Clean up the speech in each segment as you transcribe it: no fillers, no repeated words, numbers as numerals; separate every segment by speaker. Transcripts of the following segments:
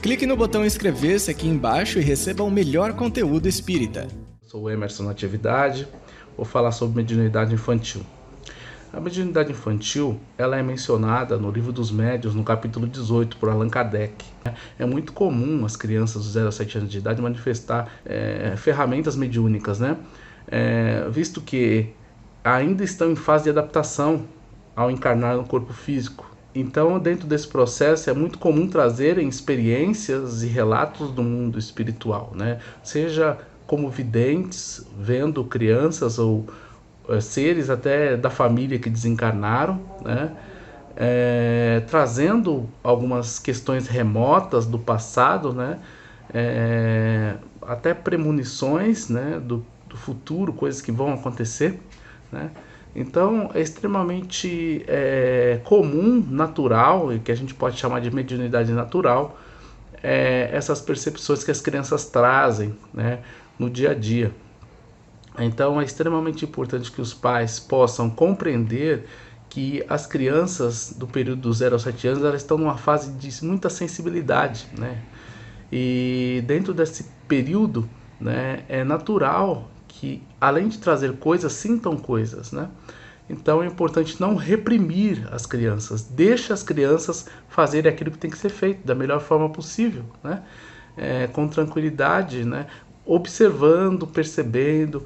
Speaker 1: Clique no botão inscrever-se aqui embaixo e receba o melhor conteúdo espírita.
Speaker 2: Sou o Emerson Natividade, vou falar sobre mediunidade infantil. A mediunidade infantil, ela é mencionada no Livro dos Médiuns, no capítulo 18, por Allan Kardec. É muito comum as crianças dos 0 a 7 anos de idade manifestar ferramentas mediúnicas, né? Visto que ainda estão em fase de adaptação ao encarnar no corpo físico. Então, dentro desse processo, é muito comum trazerem experiências e relatos do mundo espiritual, né? Seja como videntes, vendo crianças ou seres até da família que desencarnaram, né? Trazendo algumas questões remotas do passado, né? Até premonições, né? do futuro, coisas que vão acontecer, né? Então é extremamente comum, natural, e que a gente pode chamar de mediunidade natural, essas percepções que as crianças trazem, né, no dia a dia. Então é extremamente importante que os pais possam compreender que as crianças do período dos 0 aos 7 anos elas estão numa fase de muita sensibilidade, né? E dentro desse período, né, é natural que, além de trazer coisas, sintam coisas, né? Então é importante não reprimir as crianças, deixa as crianças fazerem aquilo que tem que ser feito da melhor forma possível, né? Com tranquilidade, né? Observando, percebendo.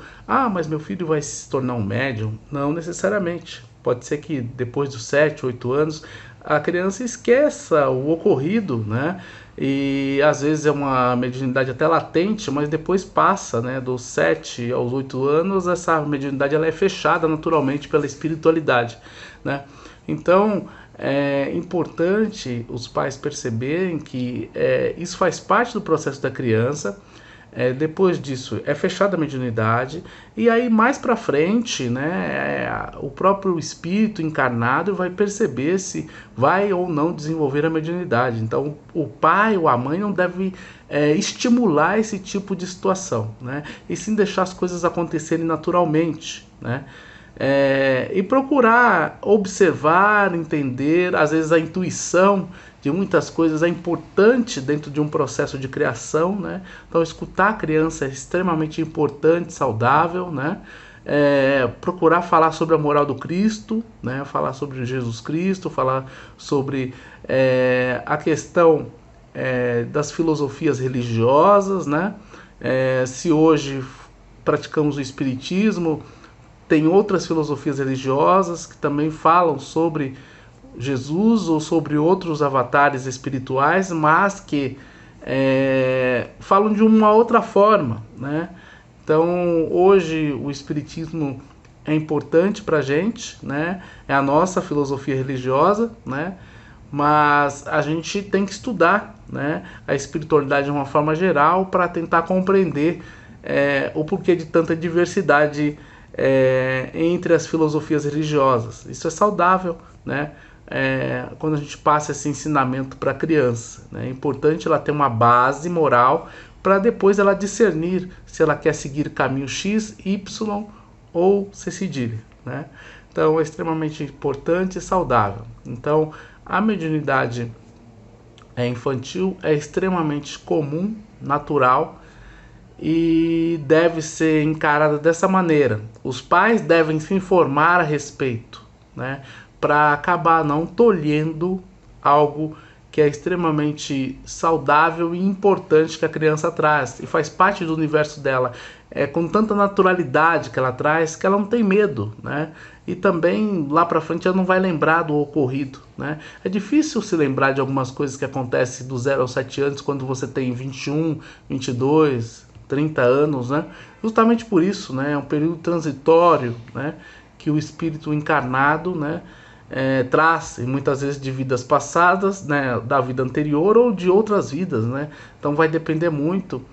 Speaker 2: Mas meu filho vai se tornar um médium? Não necessariamente. Pode ser que depois dos 7, 8 anos a criança esqueça o ocorrido, né? E às vezes é uma mediunidade até latente, mas depois passa, né? Dos 7 aos 8 anos, essa mediunidade ela é fechada naturalmente pela espiritualidade, né? Então é importante os pais perceberem que isso faz parte do processo da criança. Depois disso é fechada a mediunidade e aí mais para frente, né, o próprio espírito encarnado vai perceber se vai ou não desenvolver a mediunidade. Então o pai ou a mãe não deve estimular esse tipo de situação, né, e sim deixar as coisas acontecerem naturalmente, né. E procurar observar, entender. Às vezes a intuição de muitas coisas é importante dentro de um processo de criação, né? Então escutar a criança é extremamente importante, saudável, né? Procurar falar sobre a moral do Cristo, né? Falar sobre Jesus Cristo, falar sobre a questão das filosofias religiosas, né? Se hoje praticamos o espiritismo, tem outras filosofias religiosas que também falam sobre Jesus ou sobre outros avatares espirituais, mas que falam de uma outra forma, né? Então, hoje o espiritismo é importante para a gente, né? É a nossa filosofia religiosa, né? Mas a gente tem que estudar, né, a espiritualidade de uma forma geral para tentar compreender o porquê de tanta diversidade entre as filosofias religiosas. Isso é saudável, né? Quando a gente passa esse ensinamento para a criança, né? É importante ela ter uma base moral para depois ela discernir se ela quer seguir caminho X, Y ou C cedilha, né? Então é extremamente importante e saudável. Então a mediunidade infantil é extremamente comum, natural, e deve ser encarada dessa maneira. Os pais devem se informar a respeito, né, para acabar não tolhendo algo que é extremamente saudável e importante que a criança traz e faz parte do universo dela. Com tanta naturalidade que ela traz, que ela não tem medo, né? E também lá para frente ela não vai lembrar do ocorrido, né? É difícil se lembrar de algumas coisas que acontecem do 0 aos 7 anos quando você tem 21, 22, 30 anos, né? Justamente por isso, né? É um período transitório, né, que o espírito encarnado, né, traz, e muitas vezes de vidas passadas, né, da vida anterior ou de outras vidas, né? Então vai depender muito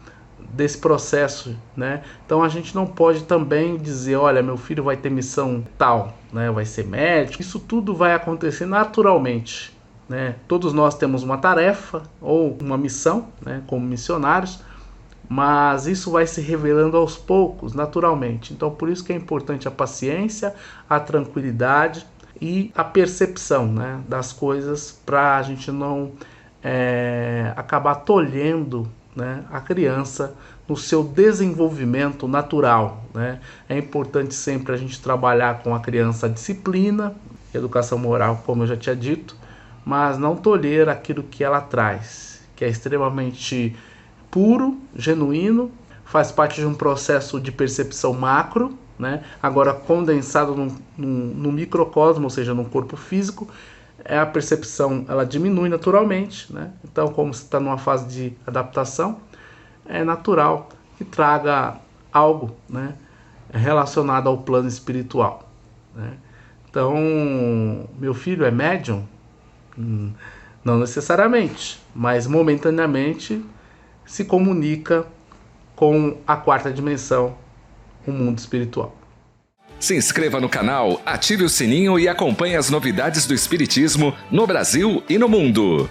Speaker 2: desse processo, né? Então a gente não pode também dizer, olha, meu filho vai ter missão tal, né? Vai ser médico. Isso tudo vai acontecer naturalmente, né? Todos nós temos uma tarefa ou uma missão, né, como missionários, mas isso vai se revelando aos poucos, naturalmente. Então por isso que é importante a paciência, a tranquilidade e a percepção, né, das coisas, para a gente não acabar tolhendo, né, a criança no seu desenvolvimento natural, né? É importante sempre a gente trabalhar com a criança a disciplina, educação moral, como eu já tinha dito, mas não tolher aquilo que ela traz, que é extremamente puro, genuíno, faz parte de um processo de percepção macro, né? Agora condensado num microcosmo, ou seja, num corpo físico, a percepção ela diminui naturalmente, né? Então, como você está numa fase de adaptação, é natural que traga algo, né, relacionado ao plano espiritual, né? Então, meu filho é médium? Não necessariamente, mas momentaneamente se comunica com a quarta dimensão, o mundo espiritual.
Speaker 3: Se inscreva no canal, ative o sininho e acompanhe as novidades do Espiritismo no Brasil e no mundo.